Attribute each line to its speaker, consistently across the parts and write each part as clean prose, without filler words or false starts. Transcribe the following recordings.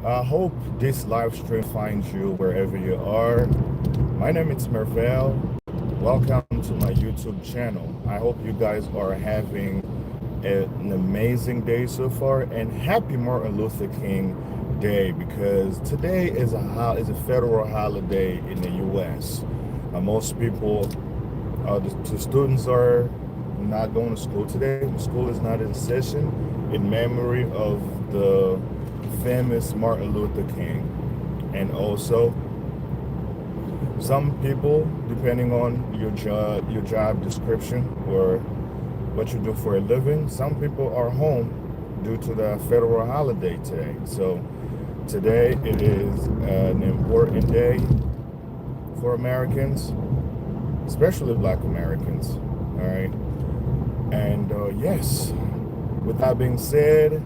Speaker 1: I hope this live stream finds you wherever you are. My name is Mervell. Welcome to my YouTube channel. I hope you guys are having an amazing day so far, and happy Martin Luther King Day, because today is a federal holiday in the U.S. Most people, the students are not going to school today. School is not in session in memory of the famous Martin Luther King. And also, some people, depending on your job description or what you do for a living, some people are home due to the federal holiday today. So today it is an important day for Americans, especially Black Americans. All right. And yes, with that being said,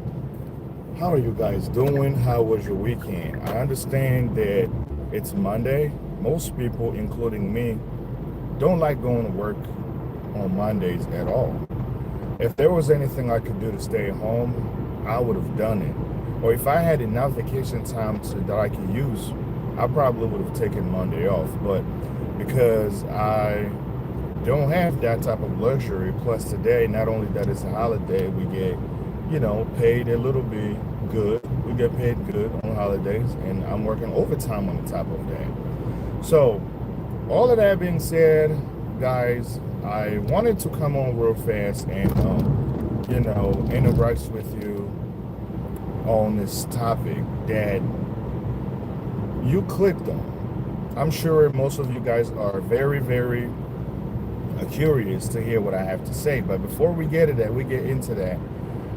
Speaker 1: how are you guys doing? How was your weekend? I understand that it's Monday. Most people, including me, don't like going to work on Mondays at all. If there was anything I could do to stay home, I would have done it. Or if I had enough vacation time that I could use, I probably would have taken Monday off. But because I don't have that type of luxury, plus today, not only that it's a holiday, we get, paid a little bit good. We get paid good on holidays, and I'm working overtime on the top of that. So, all of that being said, guys, I wanted to come on real fast and, interact with you on this topic that you clicked on. I'm sure most of you guys are very, very curious to hear what I have to say. But before we get into that,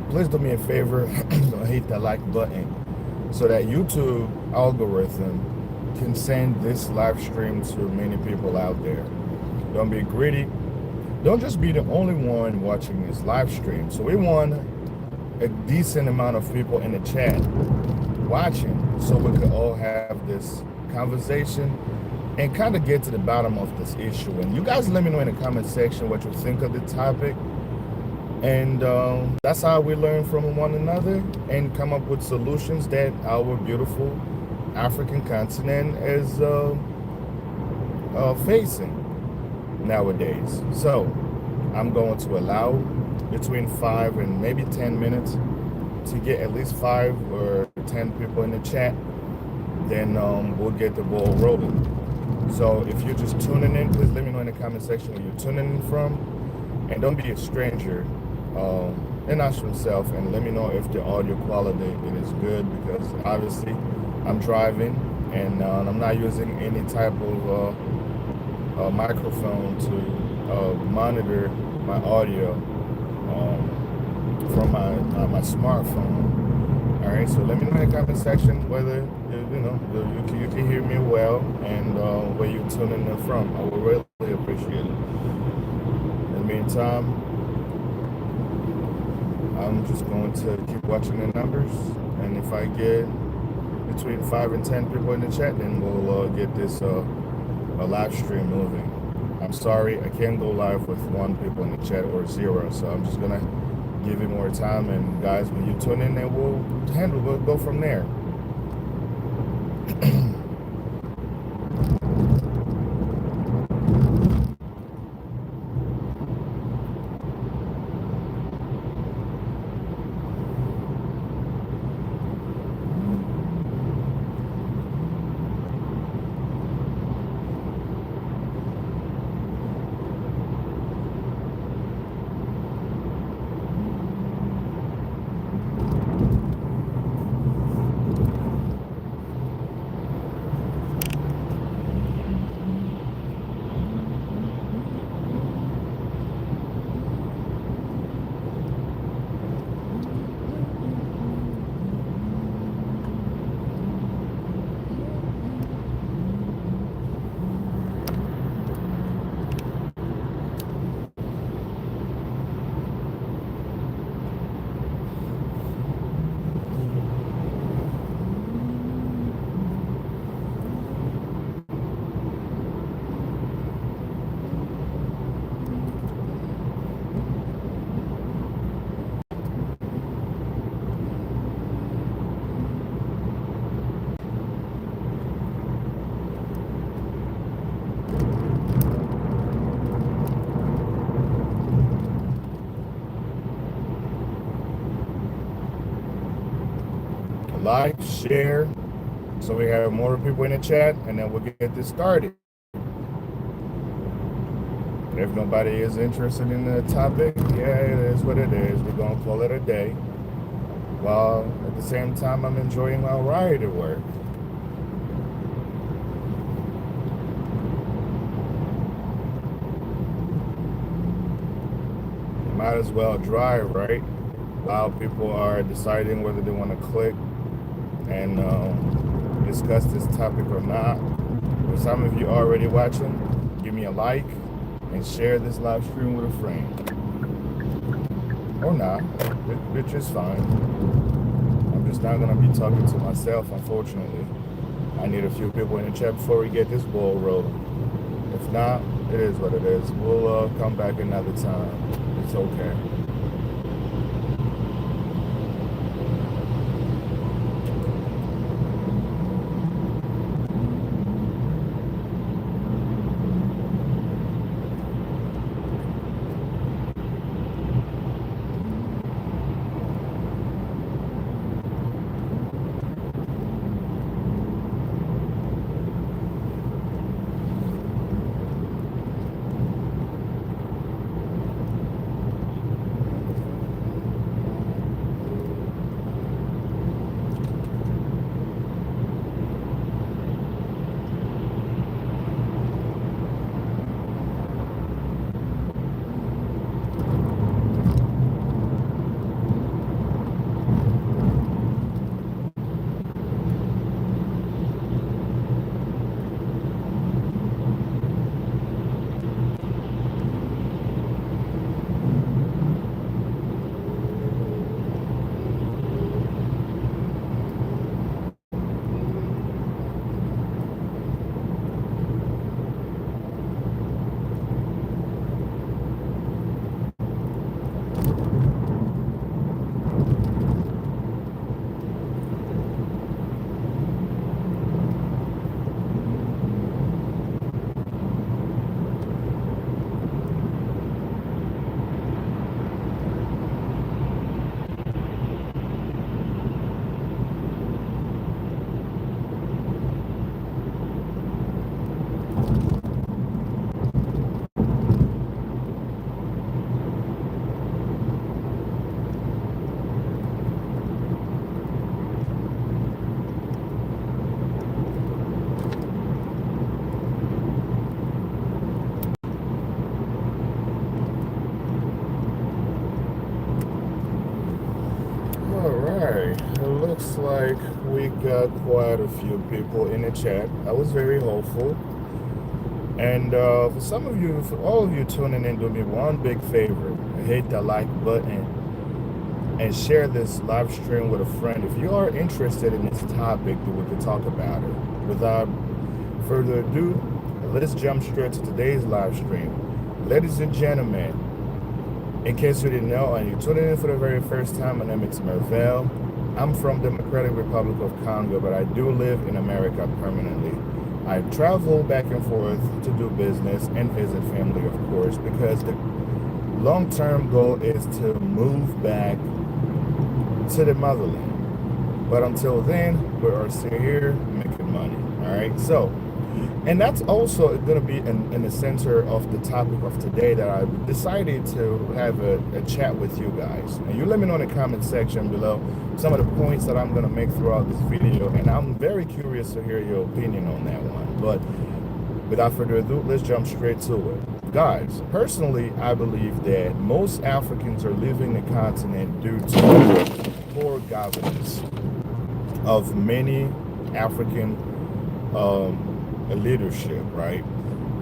Speaker 1: please do me a favor, hit that like button so that YouTube algorithm can send this live stream to many people out there. Don't be greedy. Don't just be the only one watching this live stream. So we want a decent amount of people in the chat watching so we could all have this conversation and kind of get to the bottom of this issue. And you guys let me know in the comment section what you think of the topic. And that's how we learn from one another and come up with solutions that our beautiful African continent is facing nowadays. So I'm going to allow between 5 and maybe 10 minutes to get at least 5 or 10 people in the chat. Then we'll get the ball rolling. So if you're just tuning in, please let me know in the comment section where you're tuning in from. And don't be a stranger. Introduce yourself and let me know if the audio quality is good, because obviously I'm driving and I'm not using any type of microphone to monitor my audio from my smartphone. All right, so let me know in the comment section whether you can hear me well and where you're tuning in from. I would really appreciate it. In the meantime, I'm just going to keep watching the numbers, and if I get between 5 and 10 people in the chat, then we'll get this a live stream moving. I'm sorry, I can't go live with 1 people in the chat or 0, so I'm just gonna give you more time. And guys, when you tune in, then we'll go from there. like, share, so we have more people in the chat, and then we'll get this started. If nobody is interested in the topic, yeah, it is what it is. We're gonna call it a day. While at the same time, I'm enjoying my ride at work. Might as well drive, right? While people are deciding whether they want to click and discuss this topic or not. For some of you already watching, give me a like and share this live stream with a friend. Or not, which is fine. I'm just not gonna be talking to myself, unfortunately. I need a few people in the chat before we get this ball rolling. If not, it is what it is. We'll come back another time. It's okay. Looks like we got quite a few people in the chat. I was very hopeful. And for some of you, for all of you tuning in, do me one big favor. Hit the like button and share this live stream with a friend. If you are interested in this topic, we can talk about it. Without further ado, let's jump straight to today's live stream. Ladies and gentlemen, in case you didn't know and you're tuning in for the very first time, my name is Mervell. I'm from Democratic Republic of Congo, but I do live in America permanently. I travel back and forth to do business and visit family, of course, because the long-term goal is to move back to the motherland. But until then, we are still here making money, all right? So, and that's also going to be in the center of the topic of today that I decided to have a chat with you guys. And you let me know in the comment section below some of the points that I'm going to make throughout this video. And I'm very curious to hear your opinion on that one. But without further ado, let's jump straight to it. Guys, personally, I believe that most Africans are leaving the continent due to poor governance of many African leadership, right?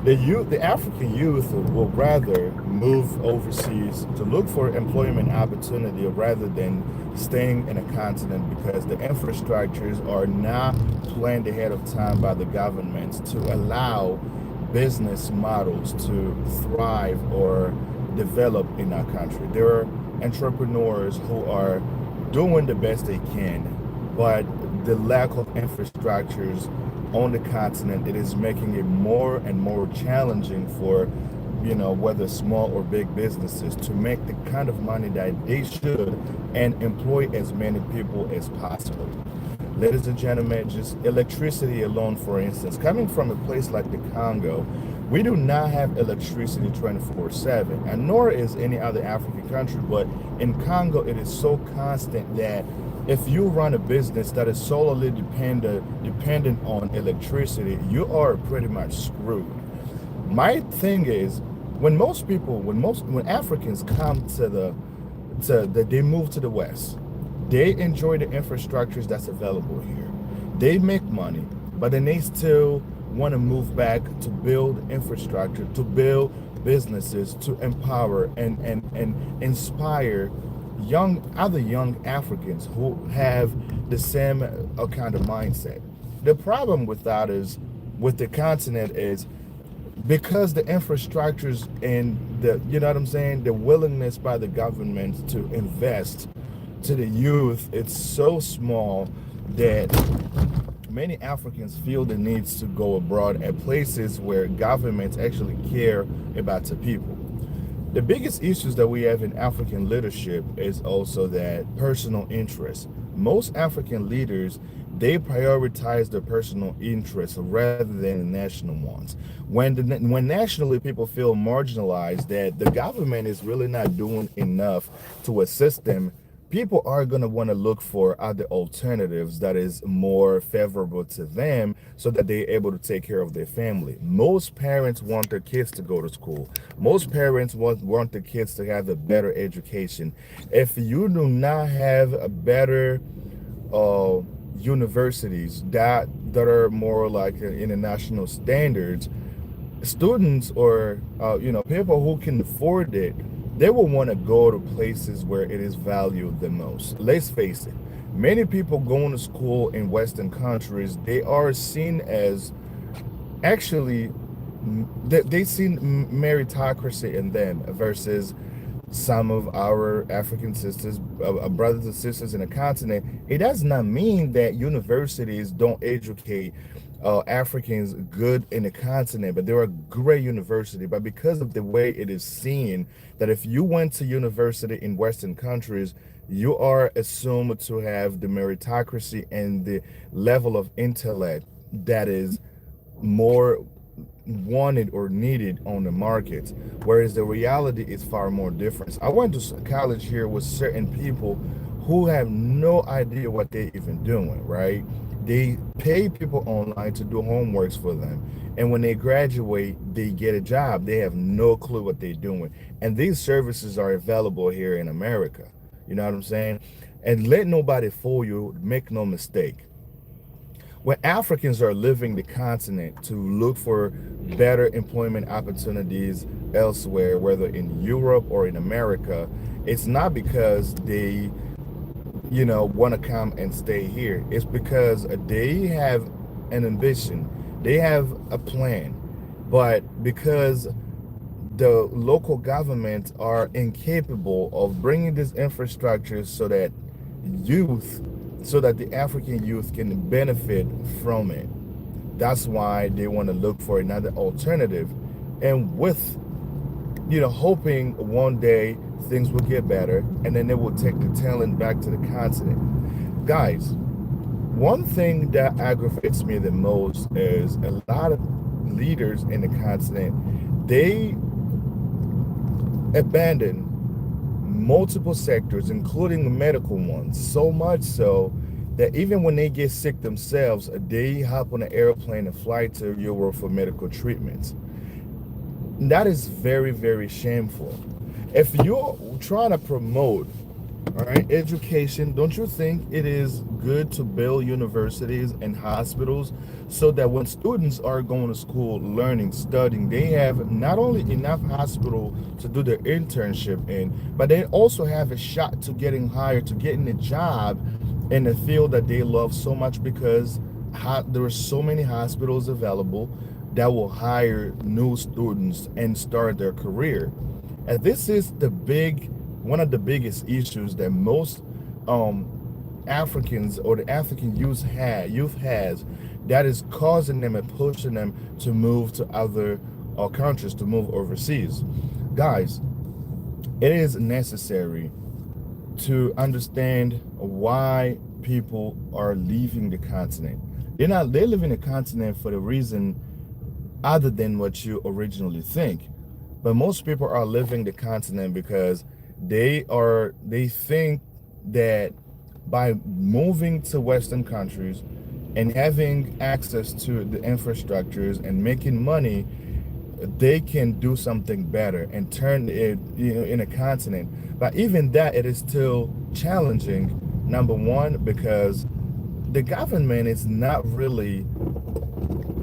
Speaker 1: The African youth will rather move overseas to look for employment opportunity rather than staying in a continent because the infrastructures are not planned ahead of time by the governments to allow business models to thrive or develop in our country. There are entrepreneurs who are doing the best they can, but the lack of infrastructures on the continent, it is making it more and more challenging for, you know, whether small or big businesses to make the kind of money that they should and employ as many people as possible. Ladies and gentlemen, just electricity alone, for instance, coming from a place like the Congo, we do not have electricity 24/7, and nor is any other African country. But in Congo, it is so constant that if you run a business that is solely dependent on electricity, you are pretty much screwed. My thing is, when Africans come they move to the West, they enjoy the infrastructures that's available here. They make money, but then they still want to move back to build infrastructure, to build businesses, to empower and inspire other young Africans who have the same kind of mindset. The problem with that is, with the continent, is because the infrastructures and the willingness by the government to invest to the youth, it's so small that many Africans feel the needs to go abroad at places where governments actually care about the people. The biggest issues that we have in African leadership is also that personal interest. Most African leaders, they prioritize their personal interests rather than the national ones. When nationally people feel marginalized, that the government is really not doing enough to assist them, people are going to want to look for other alternatives that is more favorable to them so that they're able to take care of their family. Most parents want their kids to go to school. Most parents want their kids to have a better education. If you do not have a better universities that are more like international standards, students or people who can afford it, they will want to go to places where it is valued the most. Let's face it, many people going to school in Western countries, they are seen as actually they see meritocracy in them versus some of our African sisters, brothers and sisters in the continent. It does not mean that universities don't educate Africans good in the continent, but they're a great university. But because of the way it is seen, that if you went to university in Western countries, you are assumed to have the meritocracy and the level of intellect that is more wanted or needed on the market, whereas the reality is far more different. I went to college here with certain people who have no idea what they're even doing, right? They pay people online to do homeworks for them, and when they graduate, they get a job. They have no clue what they're doing, and these services are available here in America. You know what I'm saying? And let nobody fool you. Make no mistake, when Africans are leaving the continent to look for better employment opportunities elsewhere, whether in Europe or in America, it's not because they want to come and stay here. It's because they have an ambition, they have a plan, but because the local governments are incapable of bringing this infrastructure so that the African youth can benefit from it. That's why they want to look for another alternative, and with hoping one day things will get better, and then they will take the talent back to the continent. Guys, one thing that aggravates me the most is a lot of leaders in the continent, they abandon multiple sectors, including medical ones, so much so that even when they get sick themselves, they hop on an airplane and fly to Europe for medical treatments. That is very, very shameful. If you're trying to promote, all right, education, don't you think it is good to build universities and hospitals so that when students are going to school, learning, studying, they have not only enough hospital to do their internship in, but they also have a shot to getting hired, to getting a job in a field that they love so much, because there are so many hospitals available that will hire new students and start their career. And this is one of the biggest issues that most Africans or the African youth has, that is causing them and pushing them to move to other countries, to move overseas. Guys, it is necessary to understand why people are leaving the continent. They're leaving the continent for the reason other than what you originally think. But most people are leaving the continent because they think that by moving to Western countries and having access to the infrastructures and making money, they can do something better and turn it, in a continent. But even that, it is still challenging. Number one, because the government is not really,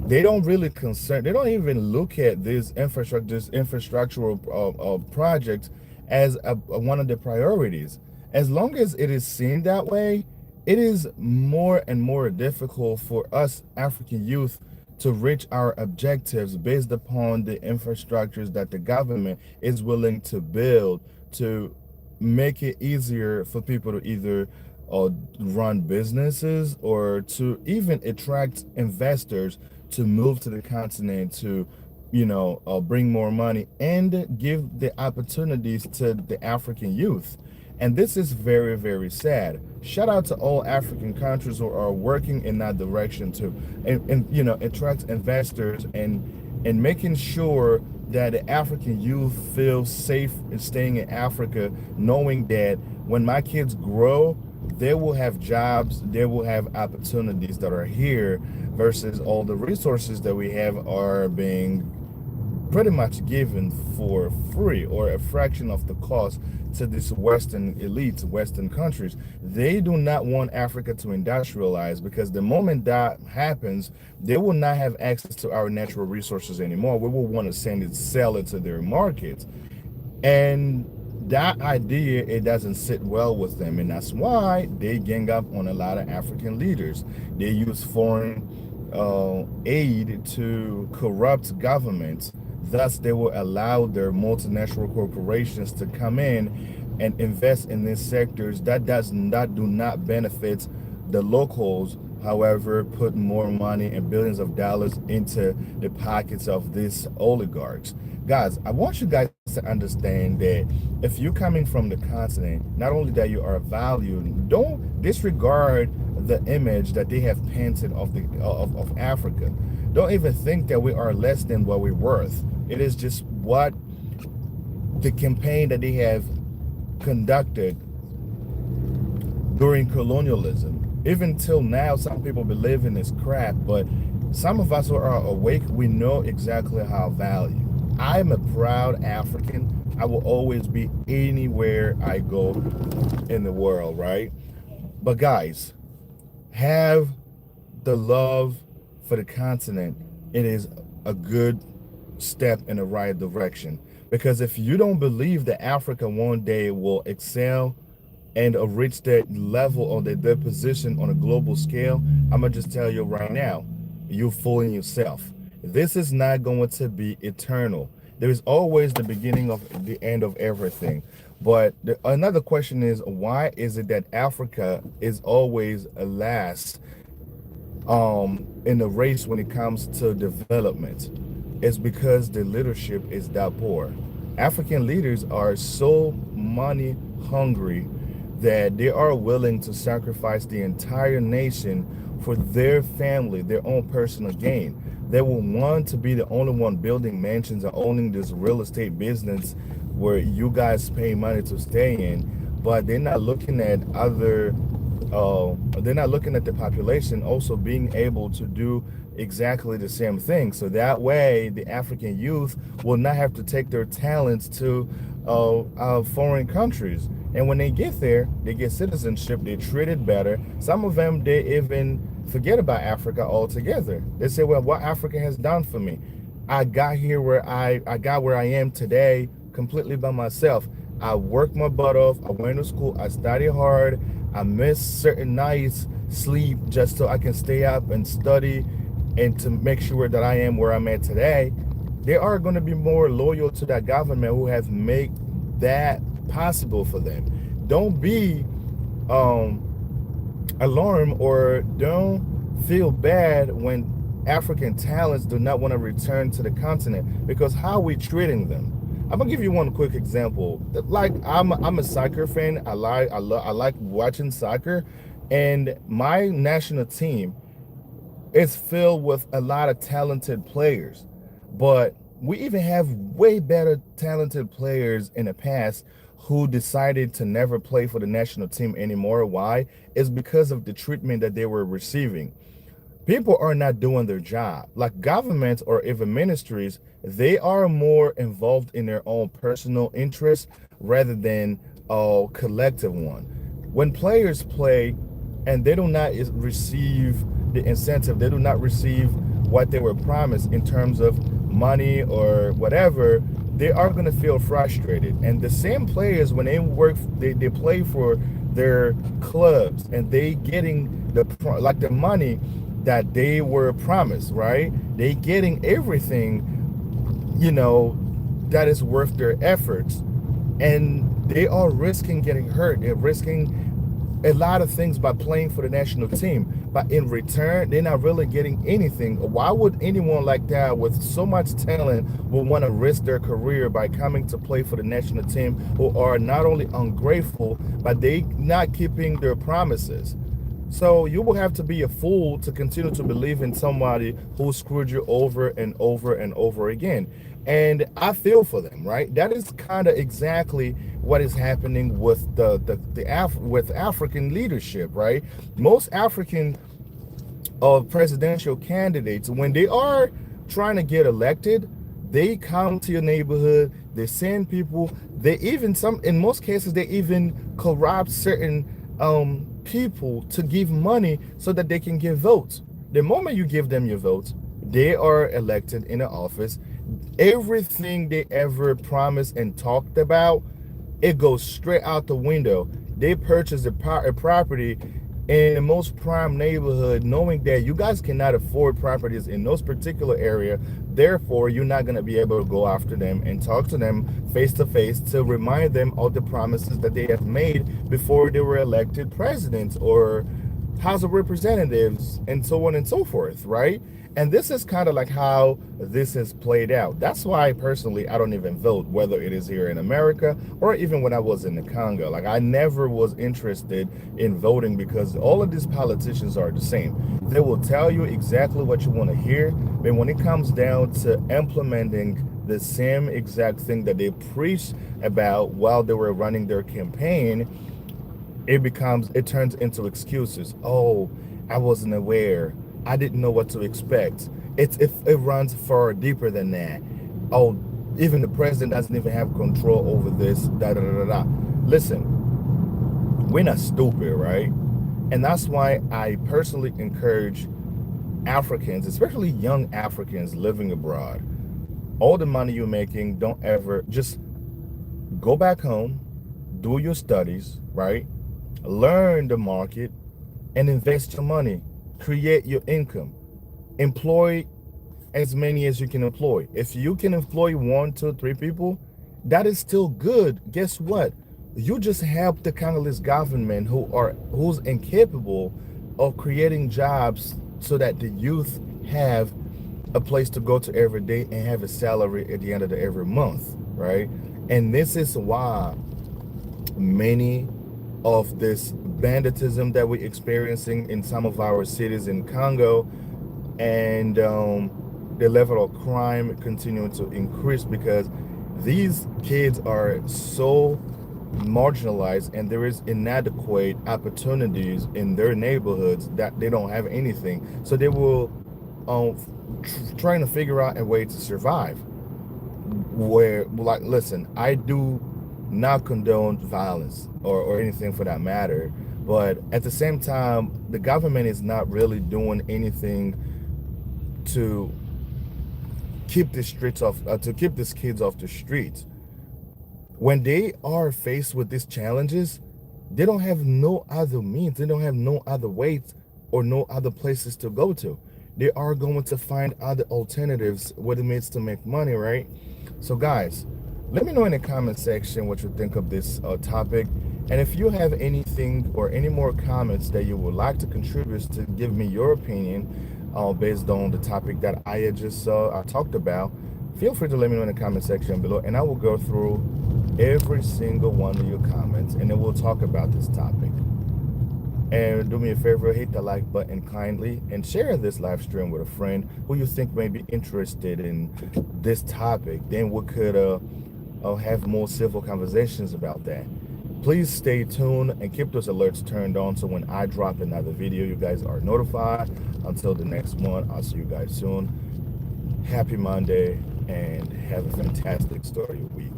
Speaker 1: they don't really concern, they don't even look at these infrastructural projects as one of the priorities. As long as it is seen that way, it is more and more difficult for us African youth to reach our objectives based upon the infrastructures that the government is willing to build to make it easier for people to either run businesses or to even attract investors to move to the continent to bring more money and give the opportunities to the African youth. And this is very, very sad. Shout out to all African countries who are working in that direction to and attract investors and making sure that the African youth feel safe in staying in Africa, knowing that when my kids grow, they will have jobs, they will have opportunities that are here versus all the resources that we have are being pretty much given for free or a fraction of the cost to these Western elites, Western countries. They do not want Africa to industrialize because the moment that happens, they will not have access to our natural resources anymore. We will want to sell it to their markets. And that idea, it doesn't sit well with them. And that's why they gang up on a lot of African leaders. They use foreign aid to corrupt governments. Thus, they will allow their multinational corporations to come in and invest in these sectors that do not benefit the locals. However, put more money and billions of dollars into the pockets of these oligarchs. Guys, I want you guys to understand that if you're coming from the continent, not only that you are valued, don't disregard the image that they have painted of Africa. Don't even think that we are less than what we're worth. It is just what the campaign that they have conducted during colonialism. Even till now, some people believe in this crap, but some of us who are awake, we know exactly how valued. I'm a proud African. I will always be anywhere I go in the world, right? But guys, have the love for the continent. It is a good step in the right direction. Because if you don't believe that Africa one day will excel and reach that level or their position on a global scale, I'm gonna just tell you right now, you're fooling yourself. This is not going to be eternal. There is always the beginning of the end of everything. But another question is, why is it that Africa is always last in the race when it comes to development? It's because the leadership is that poor. African leaders are so money hungry that they are willing to sacrifice the entire nation for their family, their own personal gain. They will want to be the only one building mansions or owning this real estate business where you guys pay money to stay in, but they're not looking at they're not looking at the population also being able to do exactly the same thing. So that way, the African youth will not have to take their talents to foreign countries. And when they get there, they get citizenship, they're treated better. Some of them, they even forget about Africa altogether. They say, well, what Africa has done for me. I got here where I got where I am today completely by myself. I worked my butt off. I went to school. I studied hard. I missed certain nights sleep just so I can stay up and study and to make sure that I am where I'm at today. They are going to be more loyal to that government who has made that possible for them. Don't be alarmed or don't feel bad when African talents do not want to return to the continent, because how are we treating them? I'm gonna give you one quick example. Like I'm a soccer fan. I like watching soccer. And my national team is filled with a lot of talented players, but we even have way better talented players in the past who decided to never play for the national team anymore. Why? It's because of the treatment that they were receiving. People are not doing their job. Like governments or even ministries, they are more involved in their own personal interests rather than a collective one. When players play and they do not receive the incentive, they do not receive what they were promised in terms of money or whatever, they are going to feel frustrated. And the same players, when they work, they play for their clubs and they getting the money that they were promised, right? They getting everything, that is worth their efforts. And they are risking getting hurt. They're risking a lot of things by playing for the national team. But in return, they're not really getting anything. Why would anyone like that with so much talent would want to risk their career by coming to play for the national team who are not only ungrateful, but they not keeping their promises? So you will have to be a fool to continue to believe in somebody who screwed you over and over and over again. And I feel for them, right? That is kind of exactly what is happening with with African leadership, right? Most African presidential candidates, when they are trying to get elected, they come to your neighborhood, they send people, they even in most cases they even corrupt certain people to give money so that they can get votes. The moment you give them your votes, they are elected in the office. Everything they ever promised and talked about, it goes straight out the window. They purchase a property in the most prime neighborhood, knowing that you guys cannot afford properties in those particular area. Therefore, you're not going to be able to go after them and talk to them face to face to remind them of the promises that they have made before they were elected presidents or House of Representatives and so on and so forth, right? And this is kind of like how this has played out. That's why personally I don't even vote, whether it is here in America or even when I was in the Congo. Like I never was interested in voting because all of these politicians are the same. They will tell you exactly what you want to hear, but when it comes down to implementing the same exact thing that they preached about while they were running their campaign, it turns into excuses. Oh, I wasn't aware. I didn't know what to expect. It runs far deeper than that. Oh, even the president doesn't even have control over this. Da da da da. Listen, we're not stupid, right? And that's why I personally encourage Africans, especially young Africans living abroad. All the money you're making, don't ever just go back home, do your studies, right? Learn the market and invest your money. Create your income. Employ as many as you can employ. If you can employ 1, 2, 3 people, that is still good. Guess what? You just help the Congolese government who's incapable of creating jobs so that the youth have a place to go to every day and have a salary at the end of every month, right? And this is why many of this banditism that we're experiencing in some of our cities in Congo and the level of crime continuing to increase because these kids are so marginalized and there is inadequate opportunities in their neighborhoods that they don't have anything. So they will trying to figure out a way to survive. Where, like, listen, I do not condone violence or anything for that matter, but at the same time, the government is not really doing anything to keep the streets off, to keep these kids off the streets. When they are faced with these challenges, they don't have no other means. They don't have no other ways or no other places to go to. They are going to find other alternatives what it means to make money, right? So guys, let me know in the comment section what you think of this topic. And if you have anything or any more comments that you would like to contribute to give me your opinion based on the topic that I just talked about, feel free to let me know in the comment section below, and I will go through every single one of your comments and then we'll talk about this topic. And do me a favor, hit the like button kindly and share this live stream with a friend who you think may be interested in this topic. Then we could have more civil conversations about that. Please stay tuned and keep those alerts turned on so when I drop another video, you guys are notified. Until the next one, I'll see you guys soon. Happy Monday and have a fantastic start of your week.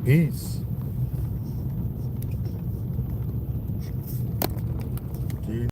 Speaker 1: Peace.